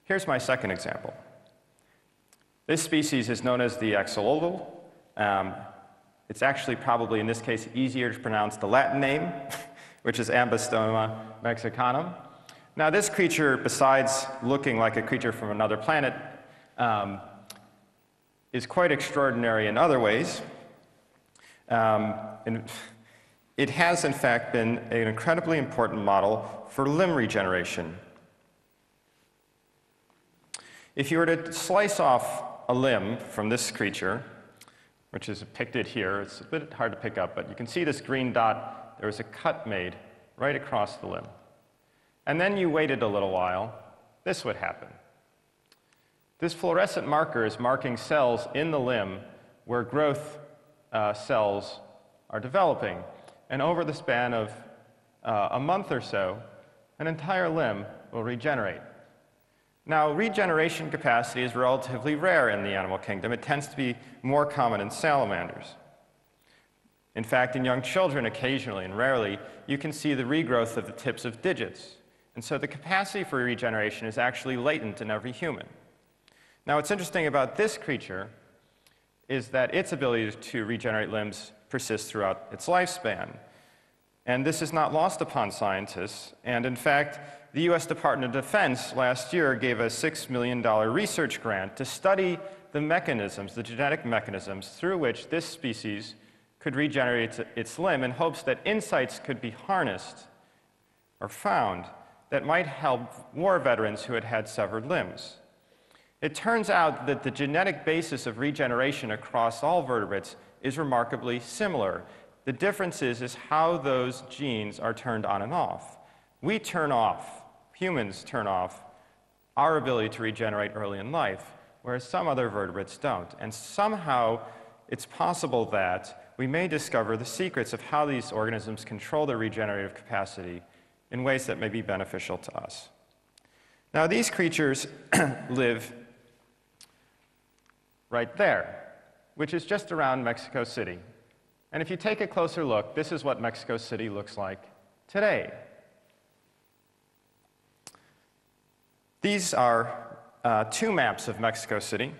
Here's my second example. This species is known as the axoloval. It's actually probably, in this case, easier to pronounce the Latin name, which is Ambystoma mexicanum. Now, this creature, besides looking like a creature from another planet, is quite extraordinary in other ways. It has, in fact, been an incredibly important model for limb regeneration. If you were to slice off a limb from this creature, which is depicted here, it's a bit hard to pick up, but you can see this green dot. There was a cut made right across the limb. And then you waited a little while, this would happen. This fluorescent marker is marking cells in the limb where growth cells are developing. And over the span of a month or so, an entire limb will regenerate. Now, regeneration capacity is relatively rare in the animal kingdom. It tends to be more common in salamanders. In fact, in young children, occasionally and rarely, you can see the regrowth of the tips of digits. And so the capacity for regeneration is actually latent in every human. Now, what's interesting about this creature is that its ability to regenerate limbs persists throughout its lifespan. And this is not lost upon scientists. And in fact, the US Department of Defense last year gave a $6 million research grant to study the mechanisms, the genetic mechanisms through which this species could regenerate its limb, in hopes that insights could be harnessed or found that might help war veterans who had had severed limbs. It turns out that the genetic basis of regeneration across all vertebrates is remarkably similar. The difference is how those genes are turned on and off. We turn off, humans turn off, our ability to regenerate early in life, whereas some other vertebrates don't. And somehow it's possible that we may discover the secrets of how these organisms control their regenerative capacity in ways that may be beneficial to us. Now, these creatures live right there, which is just around Mexico City. And if you take a closer look, this is what Mexico City looks like today. These are two maps of Mexico City.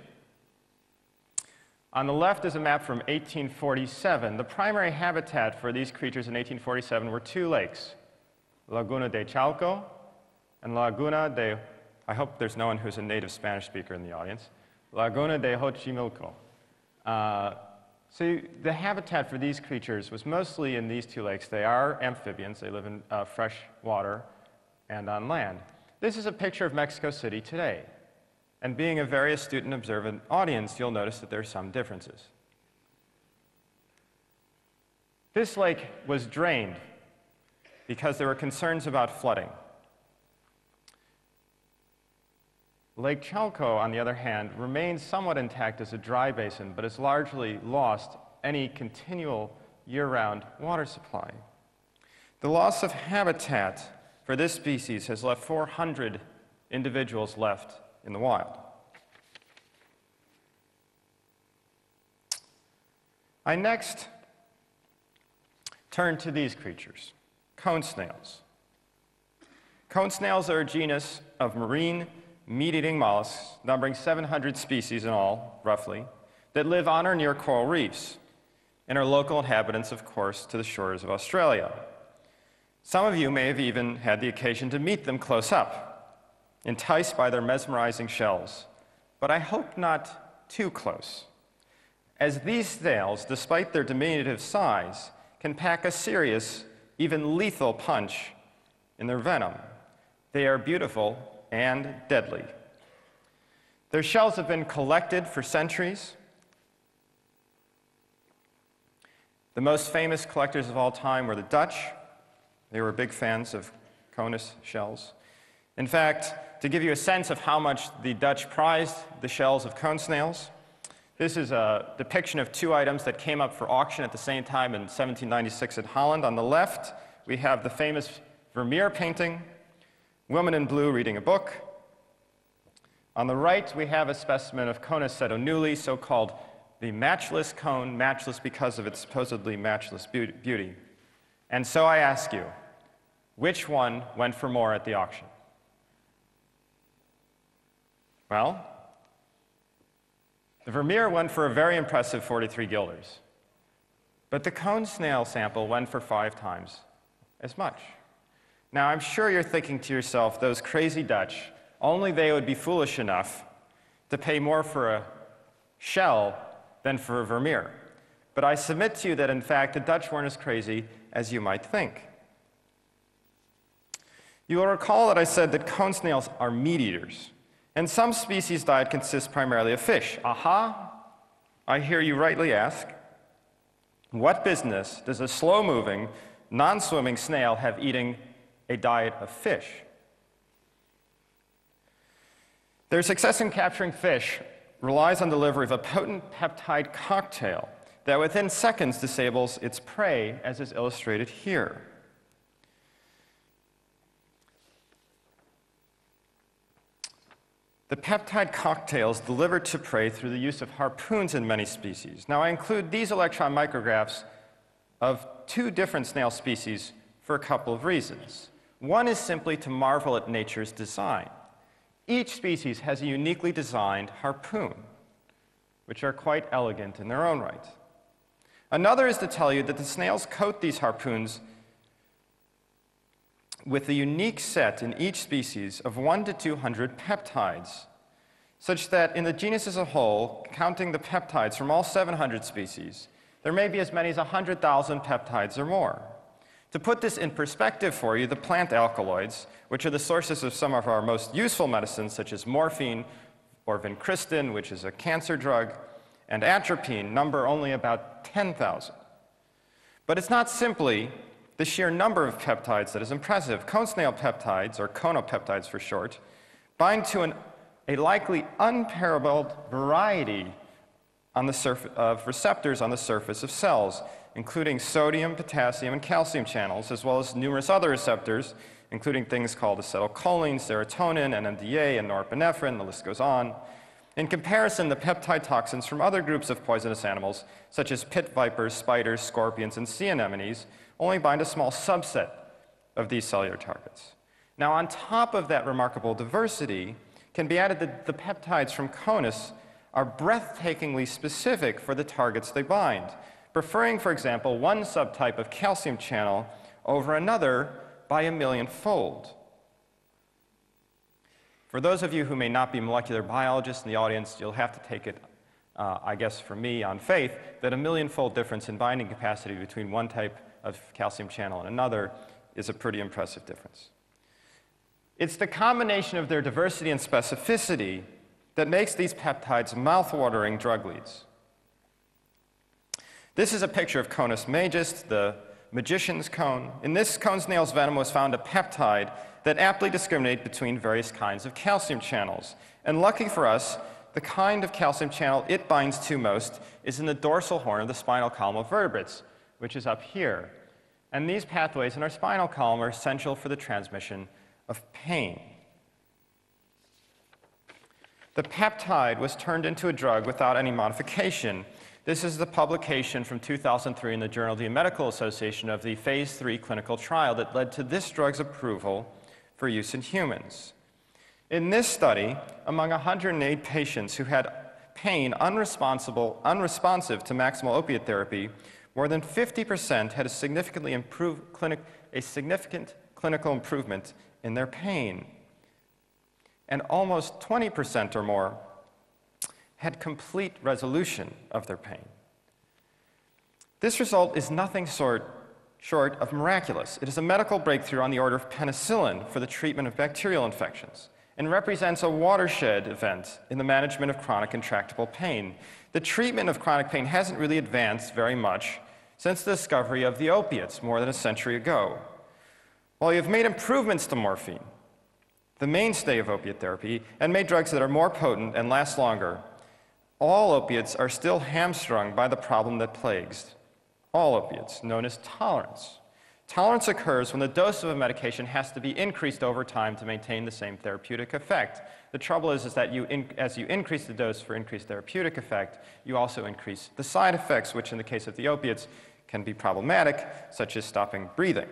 On the left is a map from 1847. The primary habitat for these creatures in 1847 were two lakes, Laguna de Chalco and Laguna de, I hope there's no one who's a native Spanish speaker in the audience, Laguna de Xochimilco. So the habitat for these creatures was mostly in these two lakes. They are amphibians. They live in fresh water and on land. This is a picture of Mexico City today. And being a very astute and observant audience, you'll notice that there are some differences. This lake was drained because there were concerns about flooding. Lake Chalco, on the other hand, remains somewhat intact as a dry basin, but has largely lost any continual year-round water supply. The loss of habitat for this species has left 400 individuals left in the wild. I next turn to these creatures, cone snails. Cone snails are a genus of marine meat-eating mollusks, numbering 700 species in all, roughly, that live on or near coral reefs and are local inhabitants, of course, to the shores of Australia. Some of you may have even had the occasion to meet them close up, enticed by their mesmerizing shells, but I hope not too close, as these snails, despite their diminutive size, can pack a serious, even lethal punch in their venom. They are beautiful and deadly. Their shells have been collected for centuries. The most famous collectors of all time were the Dutch. They were big fans of conus shells. In fact, to give you a sense of how much the Dutch prized the shells of cone snails, this is a depiction of two items that came up for auction at the same time in 1796 in Holland. On the left, we have the famous Vermeer painting, Woman in Blue reading a book. On the right, we have a specimen of Conus sedonuli, so-called the matchless cone, matchless because of its supposedly matchless beauty. And so I ask you, which one went for more at the auction? Well, the Vermeer went for a very impressive 43 guilders, but the cone snail sample went for 5 times as much. Now, I'm sure you're thinking to yourself, those crazy Dutch, only they would be foolish enough to pay more for a shell than for a Vermeer. But I submit to you that, in fact, the Dutch weren't as crazy as you might think. You will recall that I said that cone snails are meat eaters, and some species' diet consists primarily of fish. Aha! I hear you rightly ask, what business does a slow-moving, non-swimming snail have eating a diet of fish? Their success in capturing fish relies on delivery of a potent peptide cocktail that within seconds disables its prey, as is illustrated here. The peptide cocktail is delivered to prey through the use of harpoons in many species. Now, I include these electron micrographs of 2 different snail species for a couple of reasons. One is simply to marvel at nature's design. Each species has a uniquely designed harpoon, which are quite elegant in their own right. Another is to tell you that the snails coat these harpoons with a unique set in each species of 1 to 200 peptides, such that in the genus as a whole, counting the peptides from all 700 species, there may be as many as 100,000 peptides or more. To put this in perspective for you, the plant alkaloids, which are the sources of some of our most useful medicines, such as morphine or vincristine, which is a cancer drug, and atropine, number only about 10,000. But it's not simply the sheer number of peptides that is impressive. Cone snail peptides, or conopeptides for short, bind to a likely unparalleled variety of receptors on the surface of cells, including sodium, potassium, and calcium channels, as well as numerous other receptors, including things called acetylcholine, serotonin, NMDA, and norepinephrine. The list goes on. In comparison, the peptide toxins from other groups of poisonous animals, such as pit vipers, spiders, scorpions, and sea anemones, only bind a small subset of these cellular targets. Now, on top of that remarkable diversity, can be added that the peptides from Conus are breathtakingly specific for the targets they bind, preferring, for example, one subtype of calcium channel over another by 1,000,000-fold. For those of you who may not be molecular biologists in the audience, you'll have to take it, I guess for me, on faith, that 1,000,000-fold difference in binding capacity between one type of calcium channel and another is a pretty impressive difference. It's the combination of their diversity and specificity that makes these peptides mouth-watering drug leads. This is a picture of Conus majus, the magician's cone. In this cone snail's venom was found a peptide that aptly discriminates between various kinds of calcium channels. And lucky for us, the kind of calcium channel it binds to most is in the dorsal horn of the spinal column of vertebrates, which is up here. And these pathways in our spinal column are essential for the transmission of pain. The peptide was turned into a drug without any modification. This is the publication from 2003 in the Journal of the Medical Association of the phase 3 clinical trial that led to this drug's approval for use in humans. In this study, among 108 patients who had pain unresponsive to maximal opiate therapy, more than 50% had a significant clinical improvement in their pain. And almost 20% or more had complete resolution of their pain. This result is nothing short of miraculous. It is a medical breakthrough on the order of penicillin for the treatment of bacterial infections and represents a watershed event in the management of chronic intractable pain. The treatment of chronic pain hasn't really advanced very much since the discovery of the opiates more than a century ago. While you've made improvements to morphine, the mainstay of opiate therapy, and made drugs that are more potent and last longer, all opiates are still hamstrung by the problem that plagues all opiates, known as tolerance. Tolerance occurs when the dose of a medication has to be increased over time to maintain the same therapeutic effect. The trouble is that as you increase the dose for increased therapeutic effect, you also increase the side effects, which in the case of the opiates can be problematic, such as stopping breathing.